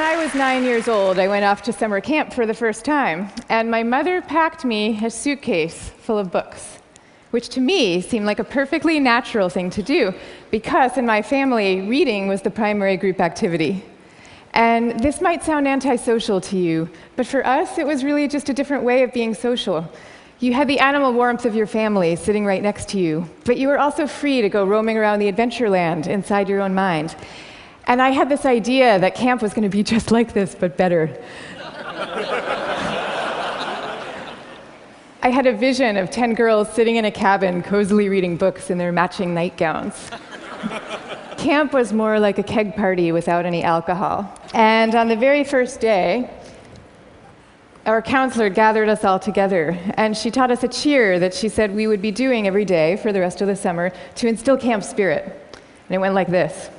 I was 9 years old, I went off to summer camp for the first time, and my mother packed me a suitcase full of books, which to me seemed like a perfectly natural thing to do, because in my family, reading was the primary group activity. And this might sound antisocial to you, but for us, it was really just a different way of being social. You had the animal warmth of your family sitting right next to you, but you were also free to go roaming around the adventure land inside your own mind. And I had this idea that camp was going to be just like this, but better. I had a vision of 10 girls sitting in a cabin, cozily reading books in their matching nightgowns. Camp was more like a keg party without any alcohol. And on the very first day, our counselor gathered us all together, and she taught us a cheer that she said we would be doing every day for the rest of the summer to instill camp spirit. And it went like this.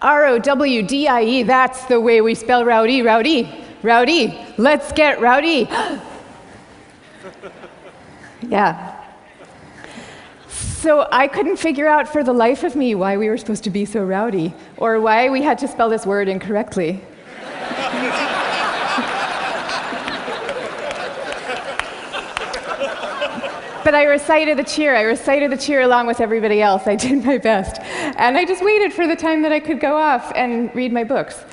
R-O-W-D-I-E, that's the way we spell rowdy, rowdy, rowdy. Let's get rowdy. Yeah. So I couldn't figure out for the life of me why we were supposed to be so rowdy, or why we had to spell this word incorrectly. But I recited the cheer. I recited the cheer along with everybody else. I did my best. And I just waited for the time that I could go off and read my books.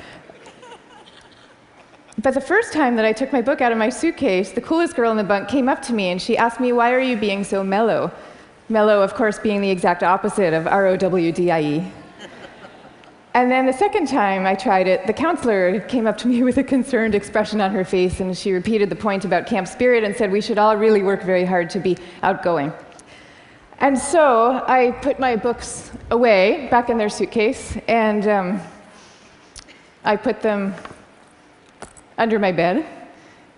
But the first time that I took my book out of my suitcase, the coolest girl in the bunk came up to me and she asked me, "Why are you being so mellow?" Mellow, of course, being the exact opposite of R-O-W-D-I-E. And then the second time I tried it, the counselor came up to me with a concerned expression on her face, and she repeated the point about camp spirit and said we should all really work very hard to be outgoing. And so I put my books away, back in their suitcase, and I put them under my bed,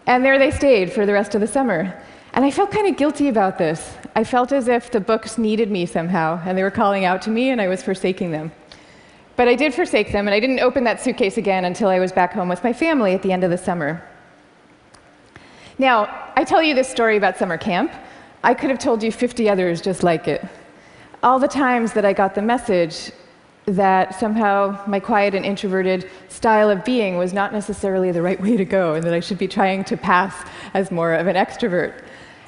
and there they stayed for the rest of the summer. And I felt kind of guilty about this. I felt as if the books needed me somehow, and they were calling out to me, and I was forsaking them. But I did forsake them, and I didn't open that suitcase again until I was back home with my family at the end of the summer. Now, I tell you this story about summer camp. I could have told you 50 others just like it. All the times that I got the message that somehow my quiet and introverted style of being was not necessarily the right way to go, and that I should be trying to pass as more of an extrovert.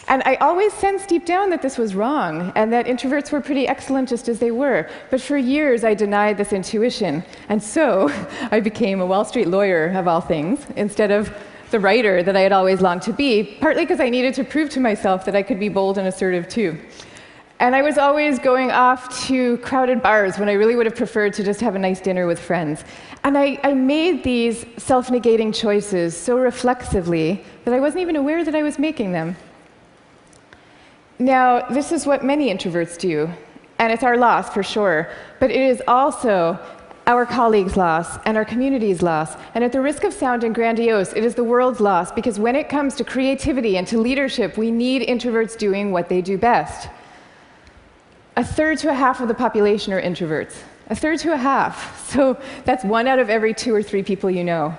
And I always sensed deep down that this was wrong, and that introverts were pretty excellent just as they were. But for years, I denied this intuition. And so I became a Wall Street lawyer, of all things, instead of the writer that I had always longed to be, partly because I needed to prove to myself that I could be bold and assertive too. And I was always going off to crowded bars when I really would have preferred to just have a nice dinner with friends. And I made these self-negating choices so reflexively that I wasn't even aware that I was making them. Now, this is what many introverts do, and it's our loss for sure, but it is also our colleagues' loss and our community's loss, and at the risk of sounding grandiose, it is the world's loss, because when it comes to creativity and to leadership, we need introverts doing what they do best. A third to a half of the population are introverts. A third to a half. So that's 1 out of every 2 or 3 people you know.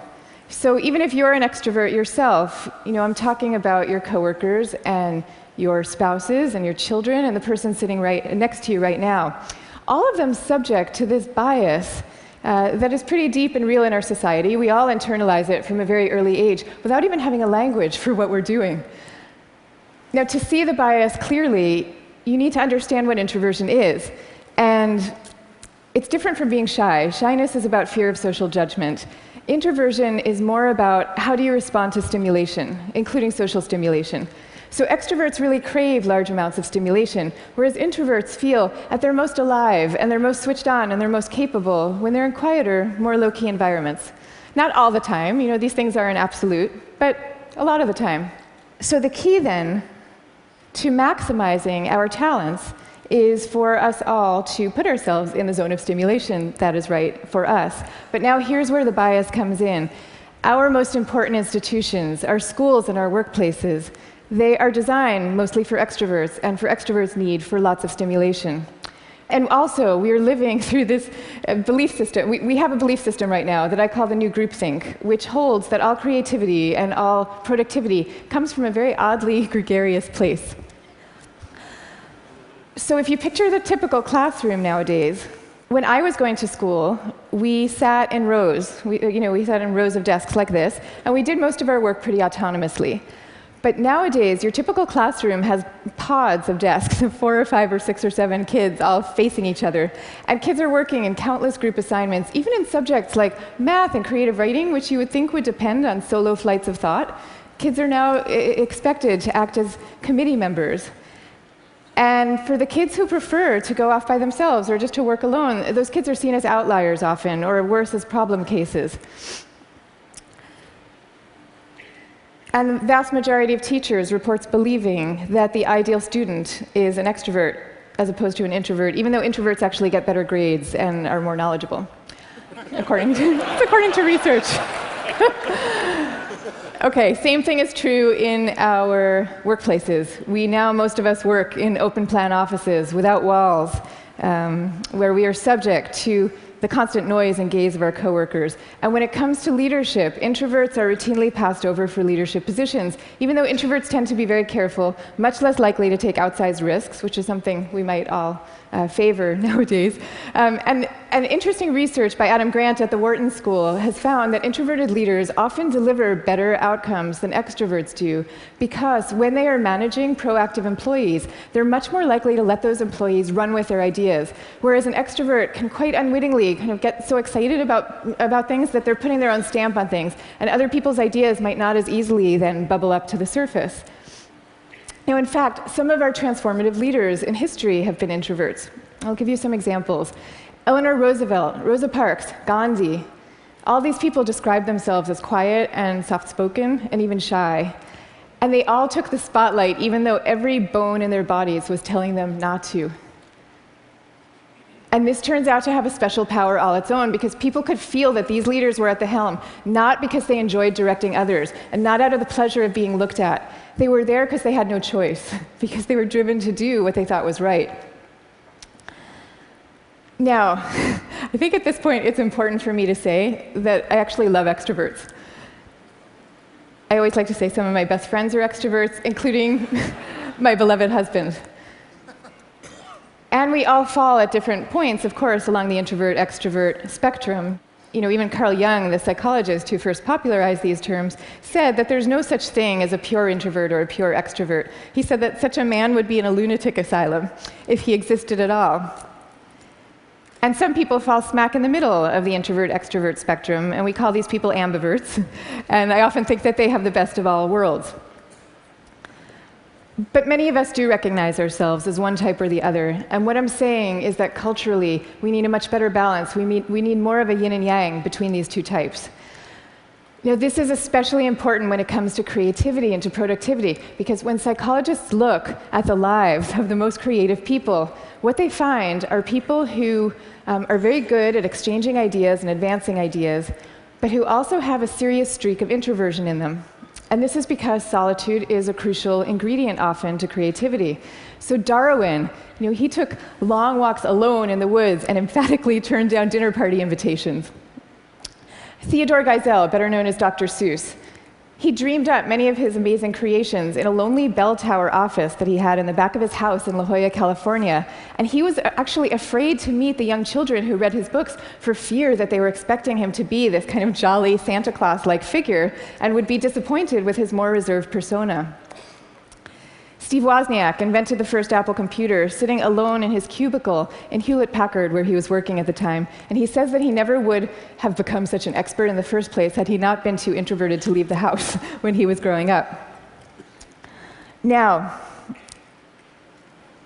So even if you're an extrovert yourself, I'm talking about your coworkers and your spouses and your children and the person sitting right next to you right now. All of them subject to this bias that is pretty deep and real in our society. We all internalize it from a very early age without even having a language for what we're doing. Now, to see the bias clearly, you need to understand what introversion is. And it's different from being shy. Shyness is about fear of social judgment. Introversion is more about how do you respond to stimulation, including social stimulation. So extroverts really crave large amounts of stimulation, whereas introverts feel at their most alive and they're most switched on and they're most capable when they're in quieter, more low-key environments. Not all the time, these things are an absolute, but a lot of the time. So the key then to maximizing our talents is for us all to put ourselves in the zone of stimulation that is right for us. But now here's where the bias comes in. Our most important institutions, our schools and our workplaces, they are designed mostly for extroverts, and for extroverts' need for lots of stimulation. And also, we are living through this belief system. We have a belief system right now that I call the new groupthink, which holds that all creativity and all productivity comes from a very oddly gregarious place. So if you picture the typical classroom nowadays, When I was going to school, we sat in rows. We sat in rows of desks like this, and we did most of our work pretty autonomously. But nowadays, your typical classroom has pods of desks of 4 or 5 or 6 or 7 kids all facing each other. And kids are working in countless group assignments, even in subjects like math and creative writing, which you would think would depend on solo flights of thought. Kids are now expected to act as committee members. And for the kids who prefer to go off by themselves or just to work alone, those kids are seen as outliers often, or worse, as problem cases. And the vast majority of teachers reports believing that the ideal student is an extrovert as opposed to an introvert, even though introverts actually get better grades and are more knowledgeable, according to research. Okay, same thing is true in our workplaces. Most of us work in open plan offices without walls, where we are subject to the constant noise and gaze of our coworkers. And when it comes to leadership, introverts are routinely passed over for leadership positions, even though introverts tend to be very careful, much less likely to take outsized risks, which is something we might all favor nowadays. And interesting research by Adam Grant at the Wharton School has found that introverted leaders often deliver better outcomes than extroverts do, because when they are managing proactive employees, they're much more likely to let those employees run with their ideas, whereas an extrovert can quite unwittingly kind of get so excited about things that they're putting their own stamp on things, and other people's ideas might not as easily then bubble up to the surface. Now, in fact, some of our transformative leaders in history have been introverts. I'll give you some examples. Eleanor Roosevelt, Rosa Parks, Gandhi. All these people describe themselves as quiet and soft-spoken and even shy. And they all took the spotlight, even though every bone in their bodies was telling them not to. And this turns out to have a special power all its own, because people could feel that these leaders were at the helm, not because they enjoyed directing others, and not out of the pleasure of being looked at. They were there because they had no choice, because they were driven to do what they thought was right. Now, I think at this point it's important for me to say that I actually love extroverts. I always like to say some of my best friends are extroverts, including my beloved husband. And we all fall at different points, of course, along the introvert-extrovert spectrum. Even Carl Jung, the psychologist who first popularized these terms, said that there's no such thing as a pure introvert or a pure extrovert. He said that such a man would be in a lunatic asylum if he existed at all. And some people fall smack in the middle of the introvert-extrovert spectrum, and we call these people ambiverts. And I often think that they have the best of all worlds. But many of us do recognize ourselves as one type or the other. And what I'm saying is that culturally, we need a much better balance. We need more of a yin and yang between these two types. This is especially important when it comes to creativity and to productivity, because when psychologists look at the lives of the most creative people, what they find are people who are very good at exchanging ideas and advancing ideas, but who also have a serious streak of introversion in them. And this is because solitude is a crucial ingredient often to creativity. So Darwin, he took long walks alone in the woods and emphatically turned down dinner party invitations. Theodore Geisel, better known as Dr. Seuss, he dreamed up many of his amazing creations in a lonely bell tower office that he had in the back of his house in La Jolla, California. And he was actually afraid to meet the young children who read his books for fear that they were expecting him to be this kind of jolly Santa Claus-like figure and would be disappointed with his more reserved persona. Steve Wozniak invented the first Apple computer sitting alone in his cubicle in Hewlett-Packard, where he was working at the time. And he says that he never would have become such an expert in the first place had he not been too introverted to leave the house when he was growing up. Now,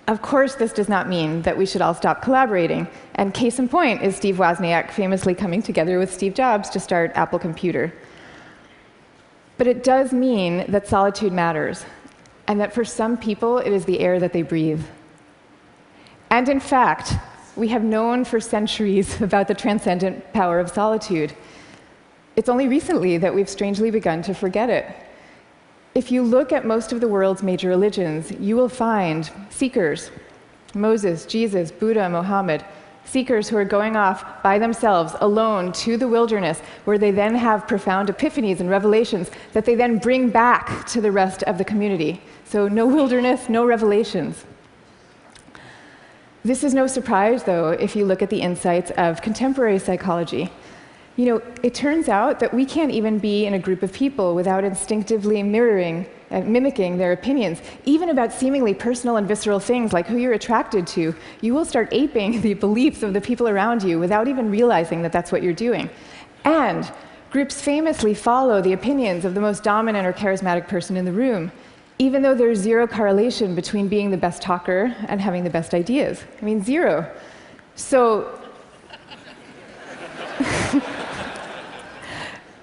of course, this does not mean that we should all stop collaborating. And case in point is Steve Wozniak famously coming together with Steve Jobs to start Apple Computer. But it does mean that solitude matters, and that for some people, it is the air that they breathe. And in fact, we have known for centuries about the transcendent power of solitude. It's only recently that we've strangely begun to forget it. If you look at most of the world's major religions, you will find seekers, Moses, Jesus, Buddha, Mohammed, seekers who are going off by themselves, alone, to the wilderness, where they then have profound epiphanies and revelations that they then bring back to the rest of the community. So no wilderness, no revelations. This is no surprise, though, if you look at the insights of contemporary psychology. You know, it turns out that we can't even be in a group of people without instinctively mirroring and mimicking their opinions, even about seemingly personal and visceral things like who you're attracted to. You will start aping the beliefs of the people around you without even realizing that that's what you're doing. And groups famously follow the opinions of the most dominant or charismatic person in the room, even though there's zero correlation between being the best talker and having the best ideas. I mean, zero. So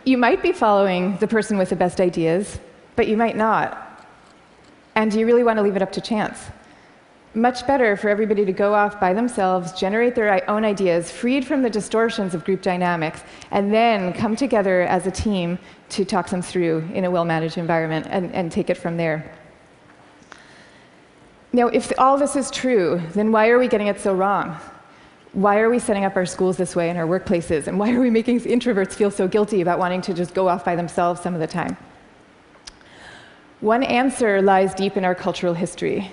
you might be following the person with the best ideas, but you might not. And do you really want to leave it up to chance? Much better for everybody to go off by themselves, generate their own ideas, freed from the distortions of group dynamics, and then come together as a team to talk them through in a well-managed environment and take it from there. Now, if all this is true, then why are we getting it so wrong? Why are we setting up our schools this way and our workplaces? And why are we making introverts feel so guilty about wanting to just go off by themselves some of the time? One answer lies deep in our cultural history.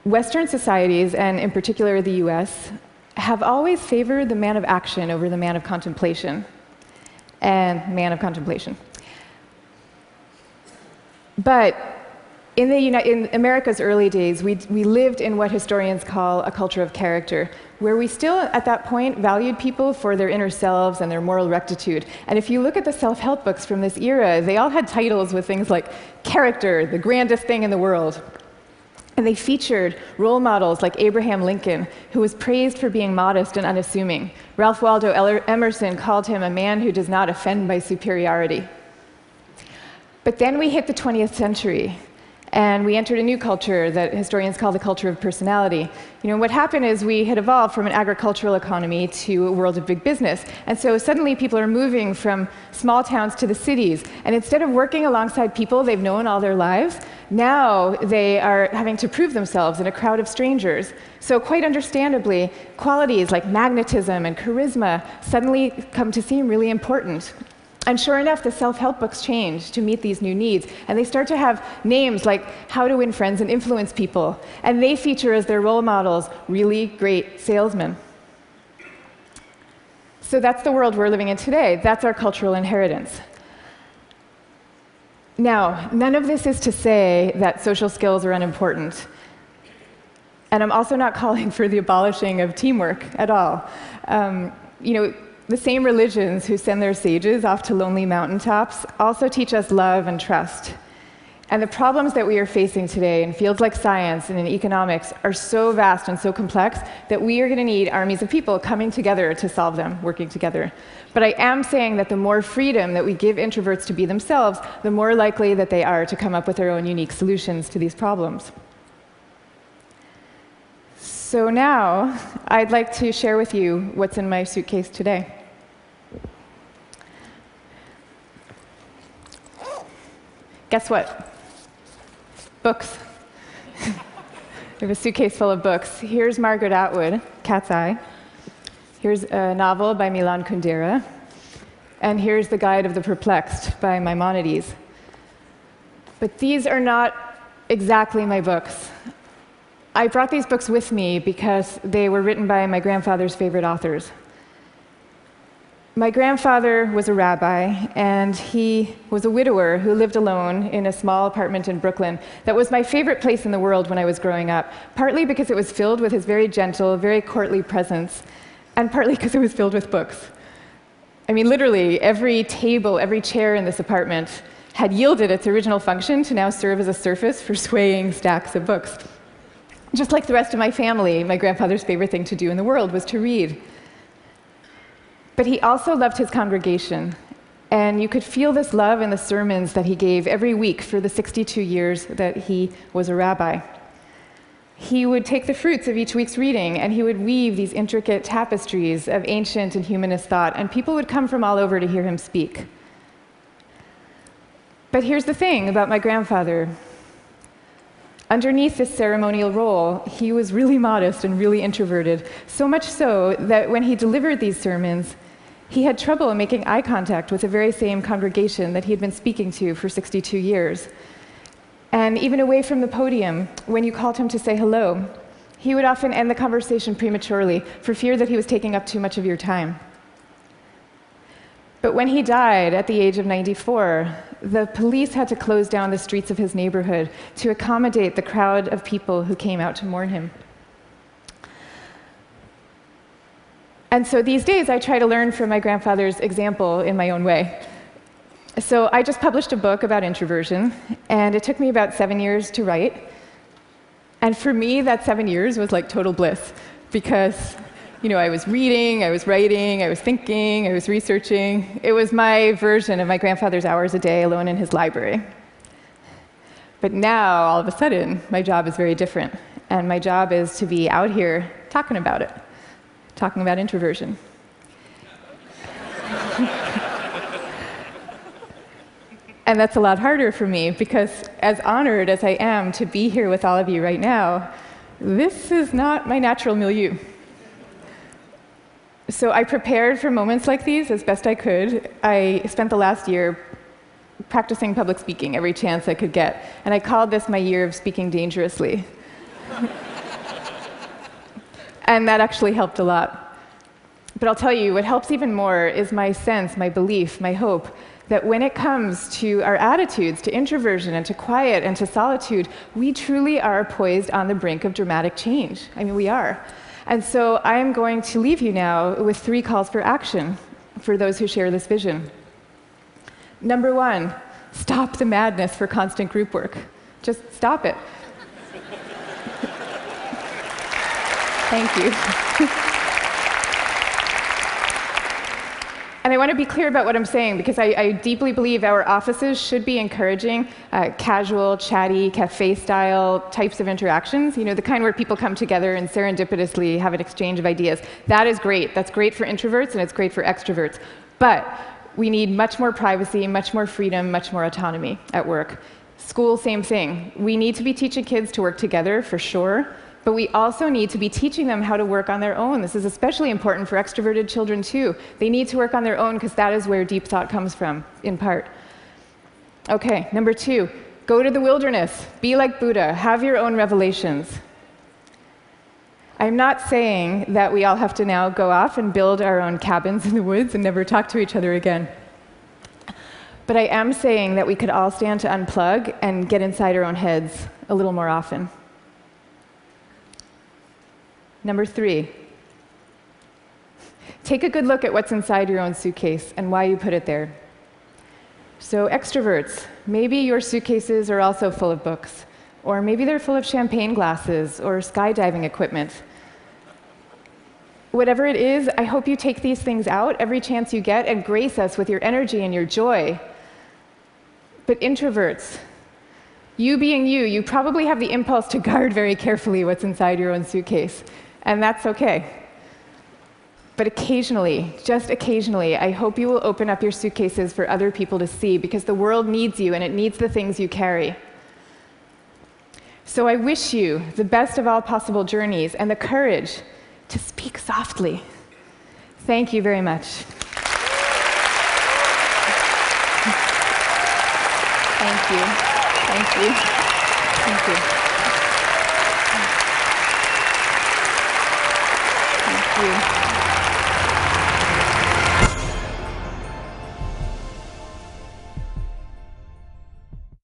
Western societies, and in particular the US, have always favored the man of action over the man of contemplation. But in America's early days, we lived in what historians call a culture of character, where we still, at that point, valued people for their inner selves and their moral rectitude. And if you look at the self-help books from this era, they all had titles with things like character, the grandest thing in the world. And they featured role models like Abraham Lincoln, who was praised for being modest and unassuming. Ralph Waldo Emerson called him a man who does not offend by superiority. But then we hit the 20th century, and we entered a new culture that historians call the culture of personality. You know, what happened is we had evolved from an agricultural economy to a world of big business. And so suddenly people are moving from small towns to the cities. And instead of working alongside people they've known all their lives, now they are having to prove themselves in a crowd of strangers. So quite understandably, qualities like magnetism and charisma suddenly come to seem really important. And sure enough, the self-help books change to meet these new needs. And they start to have names like How to Win Friends and Influence People. And they feature as their role models really great salesmen. So that's the world we're living in today. That's our cultural inheritance. Now, none of this is to say that social skills are unimportant. And I'm also not calling for the abolishing of teamwork at all. The same religions who send their sages off to lonely mountaintops also teach us love and trust. And the problems that we are facing today in fields like science and in economics are so vast and so complex that we are going to need armies of people coming together to solve them, working together. But I am saying that the more freedom that we give introverts to be themselves, the more likely that they are to come up with their own unique solutions to these problems. So now, I'd like to share with you what's in my suitcase today. Guess what? Books. I have a suitcase full of books. Here's Margaret Atwood, Cat's Eye. Here's a novel by Milan Kundera. And here's The Guide of the Perplexed by Maimonides. But these are not exactly my books. I brought these books with me because they were written by my grandfather's favorite authors. My grandfather was a rabbi, and he was a widower who lived alone in a small apartment in Brooklyn. That was my favorite place in the world when I was growing up, partly because it was filled with his very gentle, very courtly presence, and partly because it was filled with books. I mean, literally, every table, every chair in this apartment had yielded its original function to now serve as a surface for swaying stacks of books. Just like the rest of my family, my grandfather's favorite thing to do in the world was to read. But he also loved his congregation, and you could feel this love in the sermons that he gave every week for the 62 years that he was a rabbi. He would take the fruits of each week's reading, and he would weave these intricate tapestries of ancient and humanist thought, and people would come from all over to hear him speak. But here's the thing about my grandfather. Underneath this ceremonial role, he was really modest and really introverted, so much so that when he delivered these sermons, he had trouble making eye contact with the very same congregation that he had been speaking to for 62 years. And even away from the podium, when you called him to say hello, He would often end the conversation prematurely for fear that he was taking up too much of your time. But when he died at the age of 94, the police had to close down the streets of his neighborhood to accommodate the crowd of people who came out to mourn him. And so these days, I try to learn from my grandfather's example in my own way. So I just published a book about introversion, and it took me about 7 years to write. And for me, that 7 years was like total bliss, because I was reading, I was writing, I was thinking, I was researching. It was my version of my grandfather's hours a day alone in his library. But now, all of a sudden, my job is very different. And my job is to be out here talking about it, talking about introversion. And that's a lot harder for me, because as honored as I am to be here with all of you right now, this is not my natural milieu. So I prepared for moments like these as best I could. I spent the last year practicing public speaking every chance I could get, and I called this my year of speaking dangerously. And that actually helped a lot. But I'll tell you, what helps even more is my sense, my belief, my hope, that when it comes to our attitudes to introversion and to quiet and to solitude, we truly are poised on the brink of dramatic change. I mean, we are. And so I am going to leave you now with 3 calls for action for those who share this vision. Number 1, stop the madness for constant group work. Just stop it. Thank you. And I want to be clear about what I'm saying, because I deeply believe our offices should be encouraging casual, chatty, cafe-style types of interactions, the kind where people come together and serendipitously have an exchange of ideas. That is great. That's great for introverts, and it's great for extroverts. But we need much more privacy, much more freedom, much more autonomy at work. School, same thing. We need to be teaching kids to work together, for sure. But we also need to be teaching them how to work on their own. This is especially important for extroverted children, too. They need to work on their own, because that is where deep thought comes from, in part. Okay, number 2, go to the wilderness. Be like Buddha. Have your own revelations. I'm not saying that we all have to now go off and build our own cabins in the woods and never talk to each other again. But I am saying that we could all stand to unplug and get inside our own heads a little more often. Number 3, take a good look at what's inside your own suitcase and why you put it there. So extroverts, maybe your suitcases are also full of books, or maybe they're full of champagne glasses or skydiving equipment. Whatever it is, I hope you take these things out every chance you get and grace us with your energy and your joy. But introverts, you being you probably have the impulse to guard very carefully what's inside your own suitcase. And that's okay. But occasionally, just occasionally, I hope you will open up your suitcases for other people to see, because the world needs you and it needs the things you carry. So I wish you the best of all possible journeys and the courage to speak softly. Thank you very much. Thank you. Thank you. Thank you. Thank you.